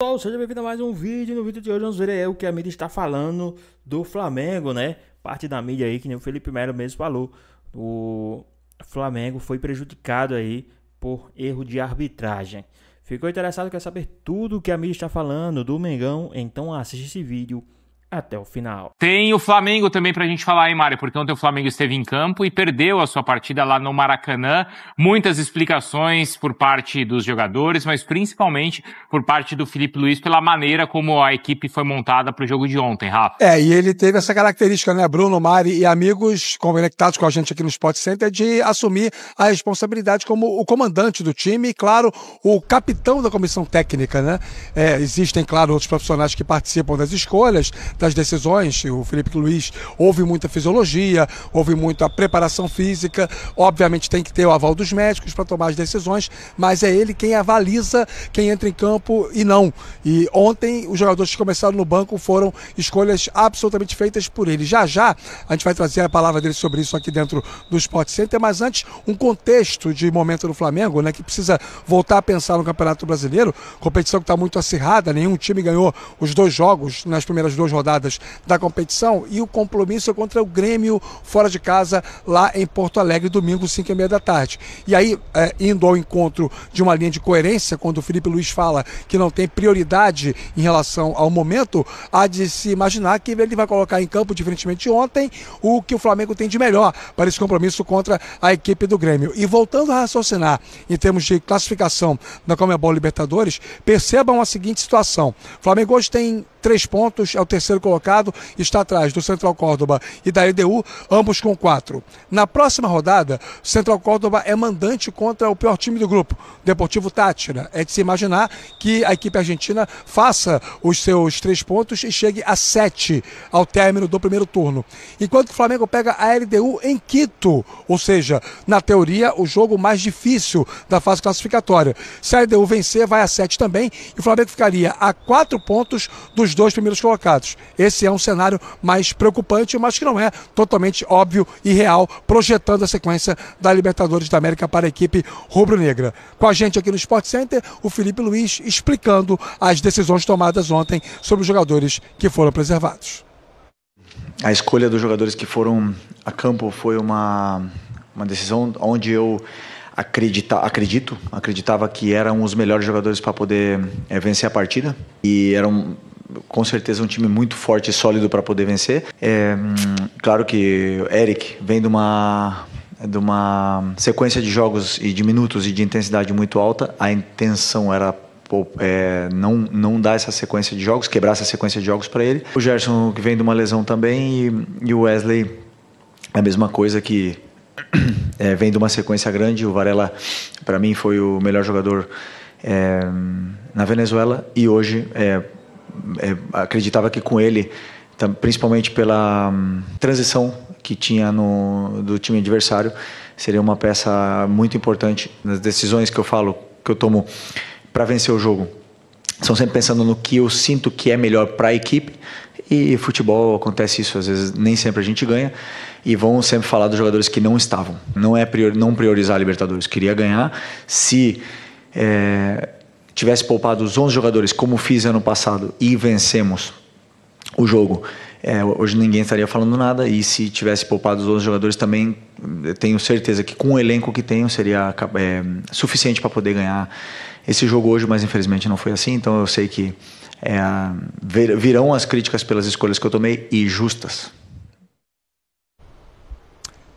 Pessoal, seja bem-vindo a mais um vídeo. No vídeo de hoje vamos ver aí o que a mídia está falando do Flamengo, né? Parte da mídia aí, que nem o Felipe Melo mesmo falou. O Flamengo foi prejudicado aí por erro de arbitragem. Ficou interessado, quer saber tudo o que a mídia está falando do Mengão? Então assiste esse vídeo até o final. Tem o Flamengo também pra gente falar, hein, Mário? Porque ontem o Flamengo esteve em campo e perdeu a sua partida lá no Maracanã. Muitas explicações por parte dos jogadores, mas principalmente por parte do Filipe Luís pela maneira como a equipe foi montada pro jogo de ontem, Rafa. E ele teve essa característica, né, Bruno, Mari e amigos conectados com a gente aqui no Sport Center, de assumir a responsabilidade como o comandante do time e, claro, o capitão da comissão técnica, né? Existem, claro, outros profissionais que participam das escolhas, das decisões. O Filipe Luís houve muita fisiologia, houve muita preparação física, obviamente tem que ter o aval dos médicos para tomar as decisões, mas é ele quem avaliza quem entra em campo e não. E ontem os jogadores que começaram no banco foram escolhas absolutamente feitas por ele. Já a gente vai trazer a palavra dele sobre isso aqui dentro do Sport Center, mas antes um contexto de momento do Flamengo, né, que precisa voltar a pensar no Campeonato Brasileiro, competição que está muito acirrada, nenhum time ganhou os 2 jogos nas primeiras 2 rodadas da competição, e o compromisso é contra o Grêmio fora de casa lá em Porto Alegre, domingo 5h30 da tarde. E aí, indo ao encontro de uma linha de coerência, quando o Filipe Luís fala que não tem prioridade em relação ao momento, há de se imaginar que ele vai colocar em campo, diferentemente de ontem, o que o Flamengo tem de melhor para esse compromisso contra a equipe do Grêmio. E voltando a raciocinar em termos de classificação da Conmebol Libertadores, percebam a seguinte situação: o Flamengo hoje tem 3 pontos, é o terceiro colocado, está atrás do Central Córdoba e da LDU, ambos com 4. Na próxima rodada, o Central Córdoba é mandante contra o pior time do grupo, Deportivo Táchira. É de se imaginar que a equipe argentina faça os seus 3 pontos e chegue a 7 ao término do primeiro turno. Enquanto o Flamengo pega a LDU em Quito, ou seja, na teoria, o jogo mais difícil da fase classificatória. Se a LDU vencer, vai a 7 também, e o Flamengo ficaria a 4 pontos dos 2 primeiros colocados. Esse é um cenário mais preocupante, mas que não é totalmente óbvio e real, projetando a sequência da Libertadores da América para a equipe rubro-negra. Com a gente aqui no Sport Center, o Filipe Luís explicando as decisões tomadas ontem sobre os jogadores que foram preservados. A escolha dos jogadores que foram a campo foi uma decisão onde eu acreditava que eram os melhores jogadores para poder vencer a partida, e eram com certeza um time muito forte e sólido para poder vencer. Claro que o Eric vem de uma sequência de jogos e de minutos e de intensidade muito alta. A intenção era não dar essa sequência de jogos, quebrar essa sequência de jogos para ele. O Gerson, que vem de uma lesão também, e o Wesley, a mesma coisa, que vem de uma sequência grande. O Varela, para mim, foi o melhor jogador na Venezuela, e hoje acreditava que com ele, principalmente pela transição que tinha do time adversário, seria uma peça muito importante nas decisões que eu tomo para vencer o jogo. São sempre pensando no que eu sinto que é melhor para a equipe, e futebol acontece isso, às vezes nem sempre a gente ganha, e vão sempre falar dos jogadores que não estavam. Não é não priorizar a Libertadores, queria ganhar. Se tivesse poupado os 11 jogadores, como fiz ano passado, e vencemos o jogo, hoje ninguém estaria falando nada. E se tivesse poupado os 11 jogadores também, tenho certeza que com o elenco que tenho seria suficiente para poder ganhar esse jogo hoje, mas infelizmente não foi assim. Então eu sei que virão as críticas pelas escolhas que eu tomei, e justas.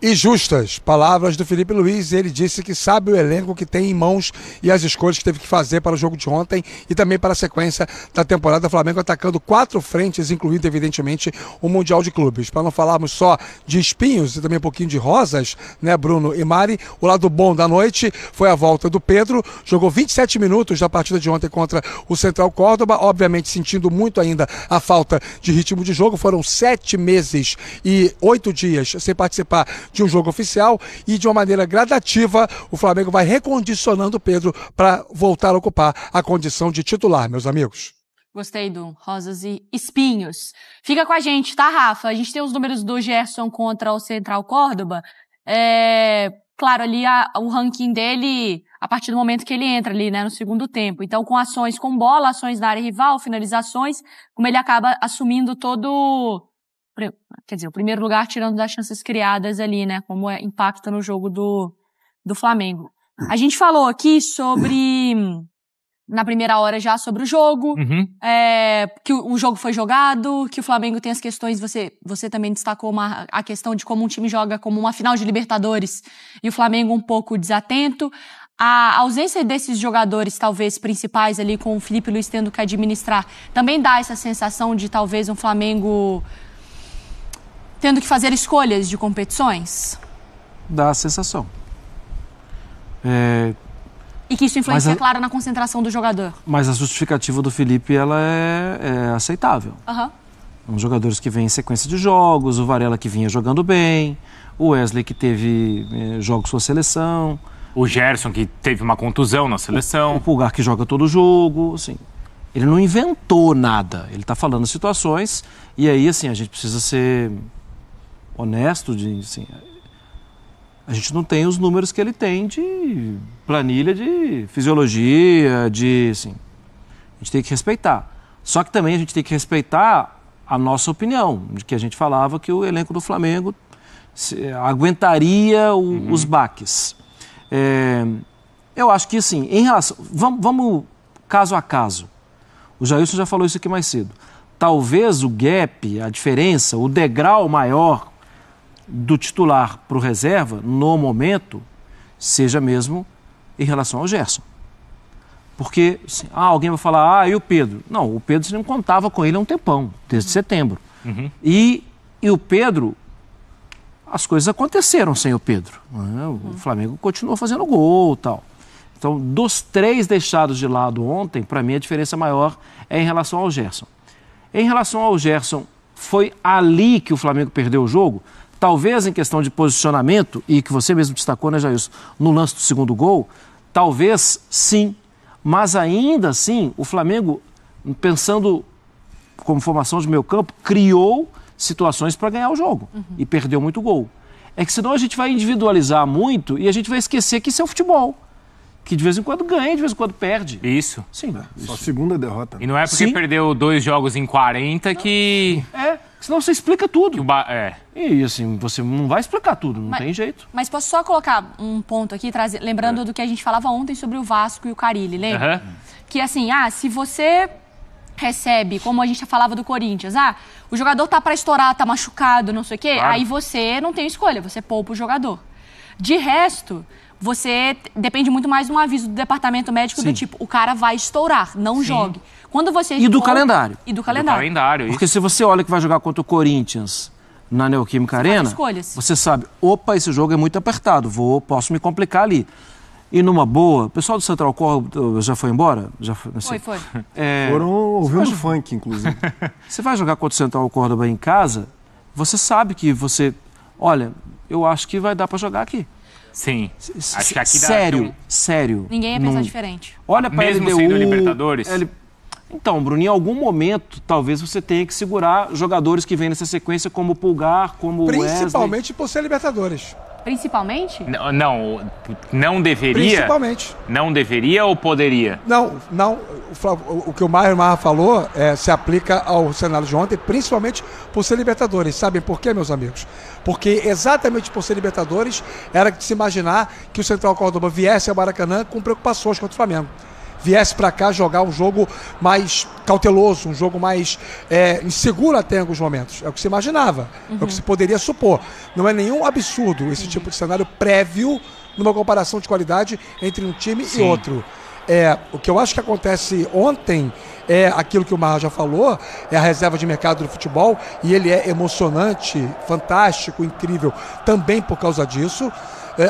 E justas, palavras do Filipe Luís. Ele disse que sabe o elenco que tem em mãos e as escolhas que teve que fazer para o jogo de ontem e também para a sequência da temporada. O Flamengo atacando 4 frentes, incluindo evidentemente o Mundial de Clubes. Para não falarmos só de espinhos e também um pouquinho de rosas, né, Bruno e Mari, o lado bom da noite foi a volta do Pedro. Jogou 27 minutos da partida de ontem contra o Central Córdoba, obviamente sentindo muito ainda a falta de ritmo de jogo. Foram 7 meses e 8 dias sem participar de um jogo oficial, e de uma maneira gradativa o Flamengo vai recondicionando o Pedro para voltar a ocupar a condição de titular, meus amigos. Gostei do rosas e espinhos. Fica com a gente, tá, Rafa? A gente tem os números do Gerson contra o Central Córdoba. claro, ali o ranking dele a partir do momento que ele entra ali, né, no segundo tempo. Então, com ações com bola, ações na área rival, finalizações, como ele acaba assumindo todo... Quer dizer, o primeiro lugar tirando das chances criadas ali, né, como impacta no jogo do Flamengo. A gente falou aqui sobre... na primeira hora já sobre o jogo, que o jogo foi jogado, que o Flamengo tem as questões, você também destacou a questão de como um time joga como uma final de Libertadores e o Flamengo um pouco desatento. A ausência desses jogadores, talvez, principais ali, com o Felipe Luiz tendo que administrar, também dá essa sensação de talvez um Flamengo tendo que fazer escolhas de competições? Dá a sensação. E que isso influencia, claro, na concentração do jogador. Mas a justificativa do Felipe, ela é aceitável. Os jogadores que vêm em sequência de jogos, o Varela que vinha jogando bem, o Wesley que teve jogos com a seleção. O Gerson que teve uma contusão na seleção. O Pulgar que joga todo jogo, assim. Ele não inventou nada, ele está falando situações e aí, assim, a gente precisa ser honesto, assim, a gente não tem os números que ele tem de planilha, de fisiologia, assim, a gente tem que respeitar. Só que também a gente tem que respeitar a nossa opinião, de que a gente falava que o elenco do Flamengo aguentaria os baques. Eu acho que, assim, em relação... Vamos caso a caso. O Jailson já falou isso aqui mais cedo. Talvez o gap, a diferença, o degrau maior do titular para o reserva, no momento, seja mesmo em relação ao Gerson. Porque, assim, alguém vai falar, e o Pedro? Não, o Pedro você não contava com ele há um tempão, desde setembro. E o Pedro... As coisas aconteceram sem o Pedro. O Flamengo continuou fazendo gol e tal. Então, dos 3 deixados de lado ontem, para mim a diferença maior é em relação ao Gerson. Em relação ao Gerson, foi ali que o Flamengo perdeu o jogo? Talvez em questão de posicionamento, e que você mesmo destacou, né, Jailson, no lance do segundo gol, talvez sim. Mas ainda assim, o Flamengo, pensando como formação de meio campo, criou situações para ganhar o jogo e perdeu muito gol. É que senão a gente vai individualizar muito e a gente vai esquecer que isso é o futebol. Que de vez em quando ganha, de vez em quando perde. Isso. Sim. Só a segunda derrota. E não é porque perdeu 2 jogos em 40 que... Senão você explica tudo. Que E assim, você não vai explicar tudo, não tem jeito. Mas posso só colocar um ponto aqui, lembrando do que a gente falava ontem sobre o Vasco e o Carille, lembra? Que assim, se você recebe, como a gente falava do Corinthians, o jogador tá para estourar, tá machucado, não sei o quê, aí você não tem escolha, você poupa o jogador. De resto, você depende muito mais de um aviso do departamento médico do tipo, o cara vai estourar, não jogue. Quando você E do calendário. E do calendário. Porque se você olha que vai jogar contra o Corinthians na Neoquímica Arena, você sabe, esse jogo é muito apertado, posso me complicar ali. E numa boa, o pessoal do Central Córdoba já foi embora? Já foi. Foi. Foram ouvindo funk, inclusive. Você vai jogar contra o Central Córdoba em casa, você sabe que olha, eu acho que vai dar para jogar aqui. Sim. Acho que aqui dá... Sério. Ninguém ia pensar diferente. Olha para mesmo sendo Libertadores? Então, Bruno, em algum momento, talvez você tenha que segurar jogadores que vêm nessa sequência, como o Pulgar, como o Wesley. Principalmente por ser Libertadores. Principalmente? Não deveria? Principalmente. Não deveria ou poderia? Não. O que o Marra falou se aplica ao cenário de ontem, principalmente por ser Libertadores. Sabem por quê, meus amigos? Porque exatamente por ser Libertadores, era de se imaginar que o Central Córdoba viesse ao Maracanã com preocupações contra o Flamengo. Viesse para cá jogar um jogo mais cauteloso, um jogo mais inseguro até em alguns momentos. É o que se imaginava, é o que se poderia supor. Não é nenhum absurdo esse tipo de cenário prévio numa comparação de qualidade entre um time e outro. O que eu acho que acontece ontem é aquilo que o Marra já falou, é a reserva de mercado do futebol, e ele é emocionante, fantástico, incrível, também por causa disso.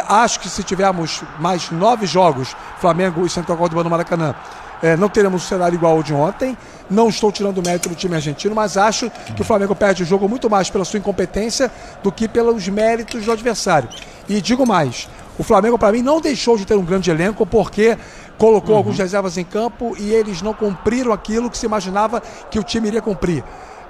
Acho que se tivermos mais 9 jogos, Flamengo e Central Córdoba no Maracanã, não teremos um cenário igual ao de ontem. Não estou tirando o mérito do time argentino, mas acho que o Flamengo perde o jogo muito mais pela sua incompetência do que pelos méritos do adversário. E digo mais, o Flamengo, para mim, não deixou de ter um grande elenco porque colocou alguns reservas em campo e eles não cumpriram aquilo que se imaginava que o time iria cumprir.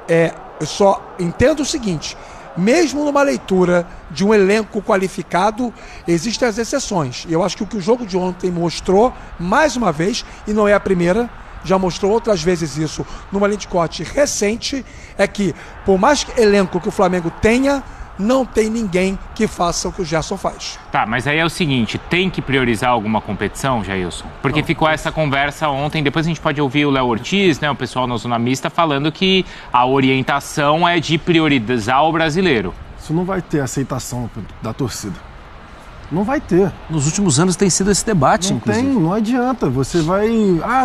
Eu só entendo o seguinte: mesmo numa leitura de um elenco qualificado, existem as exceções. E eu acho que o que o jogo de ontem mostrou, mais uma vez, e não é a primeira, já mostrou outras vezes isso numa linha de corte recente, é que, por mais elenco que o Flamengo tenha, não tem ninguém que faça o que o Gerson faz. Tá, mas aí é o seguinte, tem que priorizar alguma competição, Jailson? Porque não, ficou essa conversa ontem, depois a gente pode ouvir o Léo Ortiz, né, o pessoal na Zona Mista, falando que a orientação é de priorizar o brasileiro. Isso não vai ter aceitação da torcida. Não vai ter. Nos últimos anos tem sido esse debate, não inclusive. Não adianta. Você vai...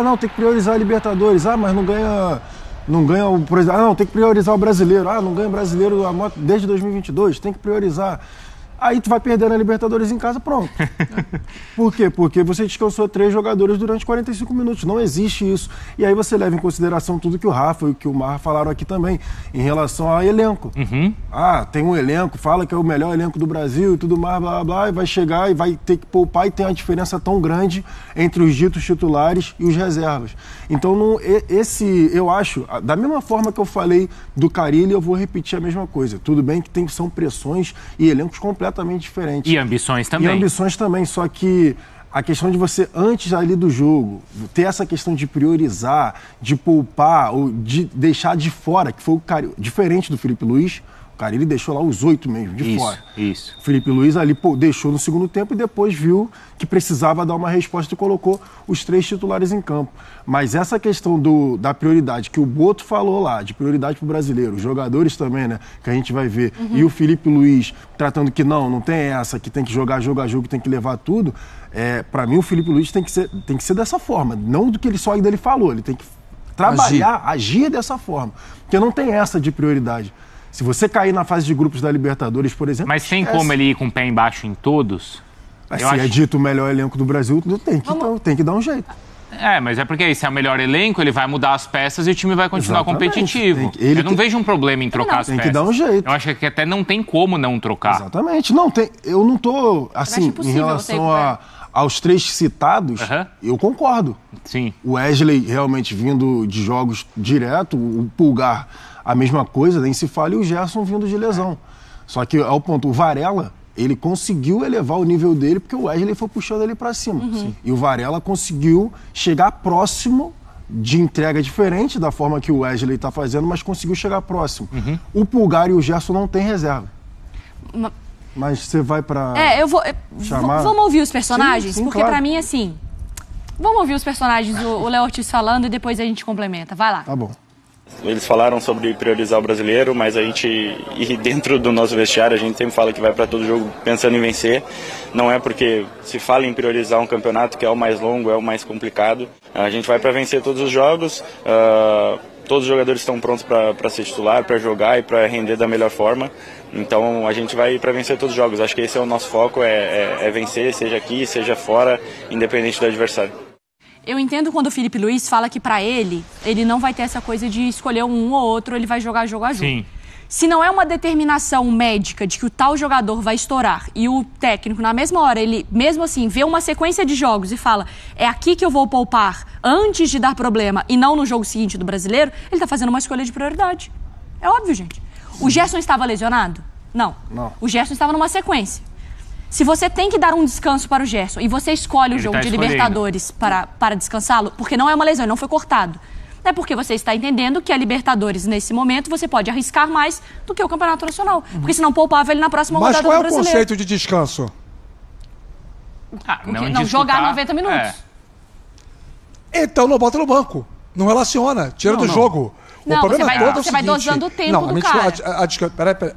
não, tem que priorizar a Libertadores. Mas não ganha... não, tem que priorizar o brasileiro. Não ganha brasileiro desde 2022, tem que priorizar. Aí tu vai perder na Libertadores em casa, pronto. Por quê? Porque você descansou 3 jogadores durante 45 minutos. Não existe isso. E aí você leva em consideração tudo que o Rafa e que o Mar falaram aqui também, em relação ao elenco. Uhum. Tem um elenco, fala que é o melhor elenco do Brasil e tudo mais, blá, blá, blá, e vai chegar e vai ter que poupar e tem uma diferença tão grande entre os ditos titulares e os reservas. Então, eu acho, da mesma forma que eu falei do Carille, eu vou repetir a mesma coisa. Tudo bem que são pressões e elencos completamente diferentes. E ambições também. E ambições também, só que a questão de você, antes ali do jogo, ter essa questão de priorizar, de poupar, ou de deixar de fora, que foi o Carille, diferente do Felipe Luiz. O Carille deixou lá os 8 mesmo, de fora. Isso. O Felipe Luiz ali deixou no segundo tempo e depois viu que precisava dar uma resposta e colocou os 3 titulares em campo. Mas essa questão da prioridade que o Boto falou lá, de prioridade para o brasileiro, os jogadores também, né, que a gente vai ver, e o Felipe Luiz tratando que não tem essa, que tem que jogar jogo a jogo, que tem que levar tudo, para mim o Felipe Luiz tem que ser dessa forma, não do que ele só dele falou, ele tem que trabalhar, agir dessa forma, porque não tem essa de prioridade. Se você cair na fase de grupos da Libertadores, por exemplo... Mas tem como ele ir com o pé embaixo em todos? É dito o melhor elenco do Brasil, tem que dar um jeito. Mas é porque aí, se é o melhor elenco, ele vai mudar as peças e o time vai continuar competitivo. Eu não vejo um problema em trocar as peças. Tem que dar um jeito. Eu acho que até não tem como não trocar. Exatamente. Eu não tô, assim, em relação aos 3 citados, eu concordo. Sim. O Wesley realmente vindo de jogos direto, o Pulgar... A mesma coisa, nem se fala, e o Gerson vindo de lesão. Só que, ao ponto, o Varela, ele conseguiu elevar o nível dele porque o Wesley foi puxando ele para cima. E o Varela conseguiu chegar próximo de entrega diferente da forma que o Wesley está fazendo, mas conseguiu chegar próximo. O Pulgar e o Gerson não têm reserva. Mas você vai para chamar... Vamos ouvir os personagens? Sim, porque claro. Para mim, assim... Vamos ouvir os personagens, o Léo Ortiz falando e depois a gente complementa. Vai lá. Tá bom. Eles falaram sobre priorizar o brasileiro, mas a gente, e dentro do nosso vestiário, a gente sempre fala que vai para todo jogo pensando em vencer. Não é porque se fala em priorizar um campeonato que é o mais longo, é o mais complicado. A gente vai para vencer todos os jogos, todos os jogadores estão prontos para ser titular, para jogar e para render da melhor forma. Então a gente vai para vencer todos os jogos. Acho que esse é o nosso foco, é vencer, seja aqui, seja fora, independente do adversário. Eu entendo quando o Felipe Luiz fala que pra ele não vai ter essa coisa de escolher um ou outro, ele vai jogar jogo a jogo. Sim. Se não é uma determinação médica de que o tal jogador vai estourar e o técnico, na mesma hora, ele mesmo assim vê uma sequência de jogos e fala, é aqui que eu vou poupar antes de dar problema e não no jogo seguinte do brasileiro, ele tá fazendo uma escolha de prioridade. É óbvio, gente. O Gerson estava lesionado? Não. O Gerson estava numa sequência. Se você tem que dar um descanso para o Gerson e você escolhe o jogo de Libertadores para descansá-lo, porque não é uma lesão, ele não foi cortado, é porque você está entendendo que a Libertadores, nesse momento, você pode arriscar mais do que o Campeonato Nacional. Porque senão poupava ele na próxima rodada do brasileiro. Mas qual é o conceito de descanso? Não jogar 90 minutos. Então não bota no banco. Não relaciona. Tira do jogo. Não, você vai dosando o tempo do cara. Peraí.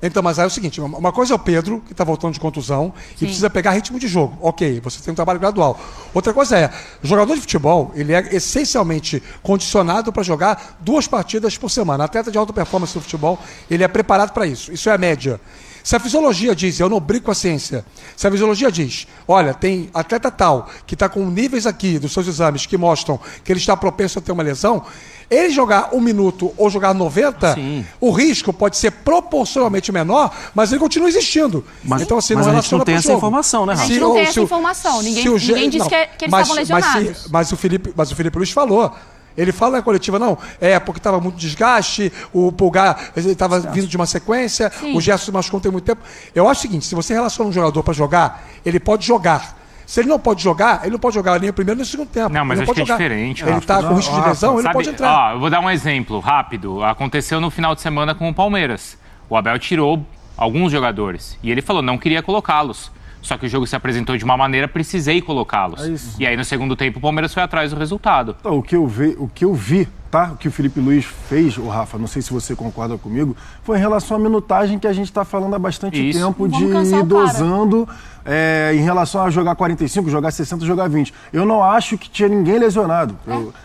Então, mas aí é o seguinte, uma coisa é o Pedro, que está voltando de contusão, e precisa pegar ritmo de jogo. Ok, você tem um trabalho gradual. Outra coisa é, o jogador de futebol, ele é essencialmente condicionado para jogar 2 partidas por semana. Atleta de alta performance no futebol, ele é preparado para isso. Isso é a média. Se a fisiologia diz, eu não brigo com a ciência, se a fisiologia diz, olha, tem atleta tal, que está com níveis aqui dos seus exames que mostram que ele está propenso a ter uma lesão, ele jogar 1 minuto ou jogar 90, o risco pode ser proporcionalmente menor, mas ele continua existindo. Então, assim, não a gente não tem essa informação, né, Rafa? A gente não tem essa informação. Ninguém disse que eles estavam lesionados. Mas o Felipe Luiz falou, Ele fala na coletiva, não, porque estava muito desgaste, o Pulgar estava vindo de uma sequência, Sim. o Gerson se machucou tem muito tempo. Eu acho o seguinte, se você relaciona um jogador para jogar, ele pode jogar. Se ele não pode jogar, ele não pode jogar nem o primeiro nem o segundo tempo. Não, mas ele acho pode que é jogar. diferente. Ele está com risco de lesão, ele pode entrar. Eu vou dar um exemplo rápido. Aconteceu no final de semana com o Palmeiras. O Abel tirou alguns jogadores e ele falou, não queria colocá-los. Só que o jogo se apresentou de uma maneira, precisei colocá-los. E aí no segundo tempo o Palmeiras foi atrás do resultado. Então, o que eu vi, tá? O que o Felipe Luiz fez, o Rafa, não sei se você concorda comigo, foi em relação à minutagem que a gente está falando há bastante tempo de ir dosando em relação a jogar 45, jogar 60, jogar 20. Eu não acho que tinha ninguém lesionado.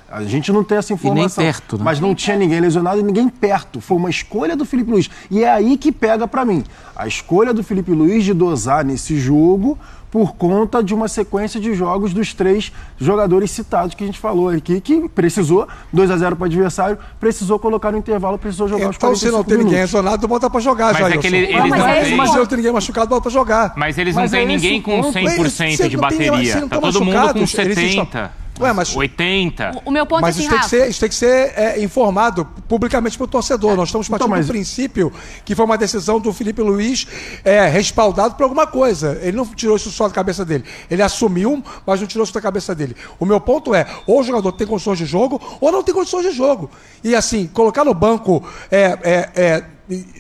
A gente não tem essa informação. E nem perto, né? Mas não tinha ninguém lesionado e ninguém perto. Foi uma escolha do Felipe Luiz. E é aí que pega pra mim. A escolha do Felipe Luiz de dosar nesse jogo por conta de uma sequência de jogos dos 3 jogadores citados que a gente falou aqui, que precisou, 2-0 para o adversário, precisou colocar no intervalo, precisou jogar os 45 minutos. Então, se não tem ninguém lesionado, bota para jogar, mas Jailson. É que eles não mas se não tem ninguém machucado, bota para jogar. Mas eles não têm ninguém com 100% de bateria. Tá todo mundo com 70%. Ué, mas 80. O meu ponto mas é assim, isso tem que ser informado publicamente para o torcedor. Nós estamos partindo do princípio que foi uma decisão do Felipe Luiz respaldado por alguma coisa. Ele não tirou isso só da cabeça dele. Ele assumiu, mas não tirou isso da cabeça dele. O meu ponto é, ou o jogador tem condições de jogo, ou não tem condições de jogo. E assim, colocar no banco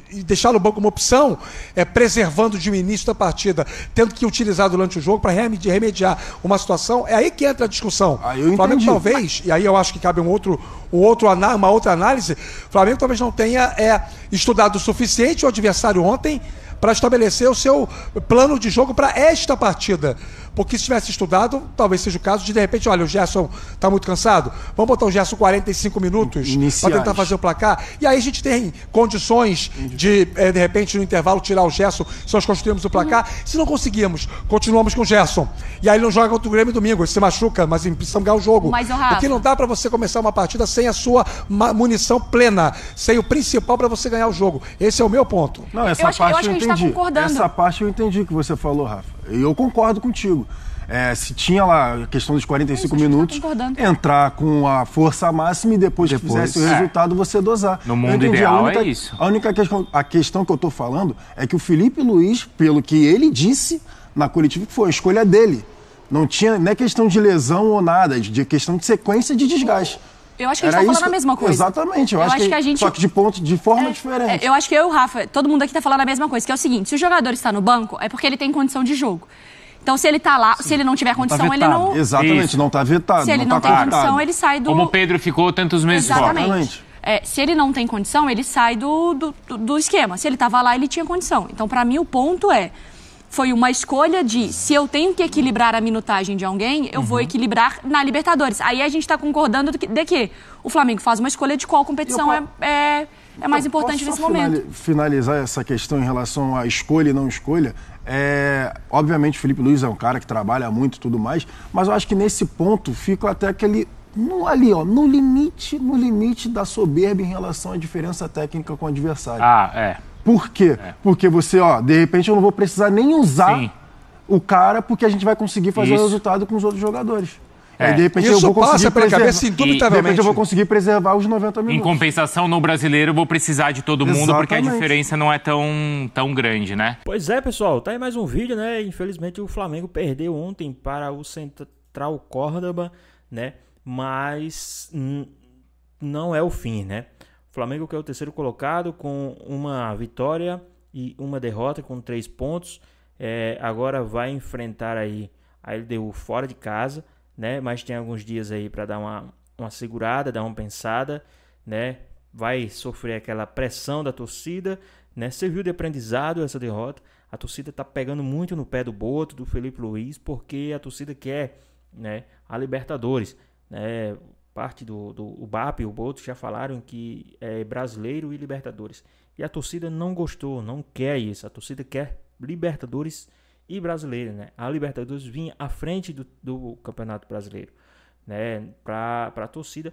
e deixar no banco uma opção, preservando de um início da partida, tendo que utilizar durante o jogo para remediar uma situação, é aí que entra a discussão. O Flamengo talvez, e aí eu acho que cabe uma outra análise, o Flamengo talvez não tenha estudado o suficiente o adversário ontem para estabelecer o seu plano de jogo para esta partida. Porque se tivesse estudado, talvez seja o caso de repente, olha, o Gerson está muito cansado, vamos botar o Gerson 45 minutos para tentar fazer o placar. E aí a gente tem condições de repente, no intervalo, tirar o Gerson, se nós construímos o placar. Se não conseguirmos, continuamos com o Gerson. E aí ele não joga contra o Grêmio domingo, ele se machuca, mas precisamos ganhar o jogo. Porque não dá para você começar uma partida sem a sua munição plena, sem o principal para você ganhar o jogo. Esse é o meu ponto. Não, essa parte eu entendi. Tá concordando. Essa parte eu entendi que você falou, Rafa. E eu concordo contigo. Se tinha lá a questão dos 45 minutos, entrar com a força máxima e depois que fizesse o resultado, você dosar. No mundo ideal é isso. A única questão que eu estou falando é que o Felipe Luiz, pelo que ele disse na coletiva, que foi a escolha dele. Não é questão de lesão ou nada, de questão de sequência de desgaste. Eu acho que a gente tá falando a mesma coisa. Exatamente. Eu acho que a gente... Só que de forma diferente. Eu acho que eu e o Rafa, todo mundo aqui tá falando a mesma coisa, que é o seguinte, se o jogador está no banco, é porque ele tem condição de jogo. Então, se ele tá lá, se ele não tiver condição, ele não... Exatamente, não tá vetado. Se ele não tem condição, ele sai do... Como o Pedro ficou tantos meses fora. Exatamente. Se ele não tem condição, ele sai do esquema. Se ele tava lá, ele tinha condição. Então, pra mim, o ponto foi uma escolha de, se eu tenho que equilibrar a minutagem de alguém, eu vou equilibrar na Libertadores. Aí a gente está concordando de que o Flamengo faz uma escolha de qual competição é mais importante nesse momento. Finalizar essa questão em relação à escolha e não escolha. Obviamente o Felipe Luiz é um cara que trabalha muito e tudo mais, mas eu acho que nesse ponto fica até aquele... no limite da soberba em relação à diferença técnica com o adversário. Por quê? Porque você, de repente eu não vou precisar nem usar o cara, porque a gente vai conseguir fazer o resultado com os outros jogadores. Aí, de repente, isso eu vou passa pela cabeça indubitavelmente. De repente eu vou conseguir preservar os 90 minutos. Em compensação, no brasileiro, eu vou precisar de todo mundo, porque a diferença não é tão grande, né? Pois é, pessoal, tá aí mais um vídeo, né? Infelizmente o Flamengo perdeu ontem para o Central Córdoba, né? Mas não é o fim, né? O Flamengo, que é o terceiro colocado, com uma vitória e uma derrota, com 3 pontos. Agora vai enfrentar aí a LDU fora de casa, né? Mas tem alguns dias aí para dar uma segurada, dar uma pensada, né? Vai sofrer aquela pressão da torcida, né? Serviu de aprendizado essa derrota. A torcida tá pegando muito no pé do Boto, do Felipe Luiz, porque a torcida quer, né, a Libertadores, né? Parte do BAP e o Boto já falaram que é brasileiro e Libertadores. E a torcida não gostou, não quer isso. A torcida quer Libertadores e brasileiro, né? A Libertadores vinha à frente do Campeonato Brasileiro, né? Para a torcida,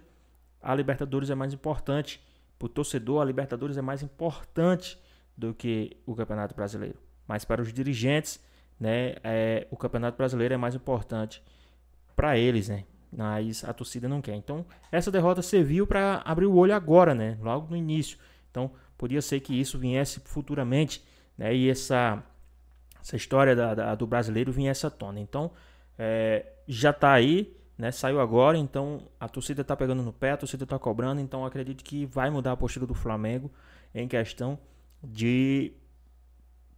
a Libertadores é mais importante. Para o torcedor, a Libertadores é mais importante do que o Campeonato Brasileiro. Mas para os dirigentes, né, o Campeonato Brasileiro é mais importante para eles, né? mas a torcida não quer. Então, essa derrota serviu para abrir o olho agora, né? Logo no início. Então, podia ser que isso viesse futuramente, né? E essa história do brasileiro viesse à tona. Então, já está aí, né? Saiu agora, então a torcida está pegando no pé, a torcida está cobrando. Então, acredito que vai mudar a postura do Flamengo em questão de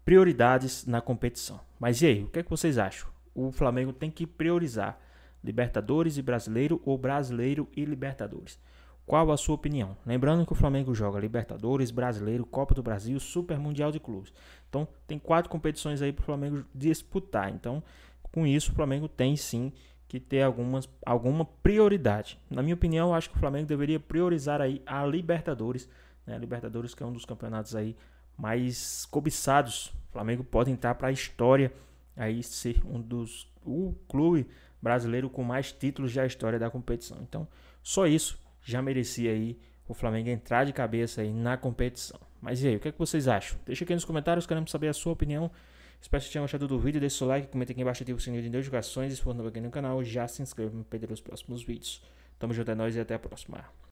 prioridades na competição. Mas e aí, o que é que vocês acham? O Flamengo tem que priorizar Libertadores e Brasileiro ou Brasileiro e Libertadores? Qual a sua opinião? Lembrando que o Flamengo joga Libertadores, Brasileiro, Copa do Brasil, Super Mundial de Clubes. Então, tem 4 competições aí para o Flamengo disputar. Então, com isso, o Flamengo tem sim que ter alguma prioridade. Na minha opinião, eu acho que o Flamengo deveria priorizar aí a Libertadores, né? A Libertadores, que é um dos campeonatos aí mais cobiçados. O Flamengo pode entrar para a história, aí ser o clube brasileiro com mais títulos da história da competição. Então, só isso já merecia aí o Flamengo entrar de cabeça aí na competição. Mas e aí, o que é que vocês acham? Deixa aqui nos comentários, queremos saber a sua opinião. Espero que tenham gostado do vídeo, deixe seu like, comenta aqui embaixo, ativa o sininho de notificações e se for novo aqui no canal, já se inscreva para não perder os próximos vídeos. Tamo junto, é nóis e até a próxima.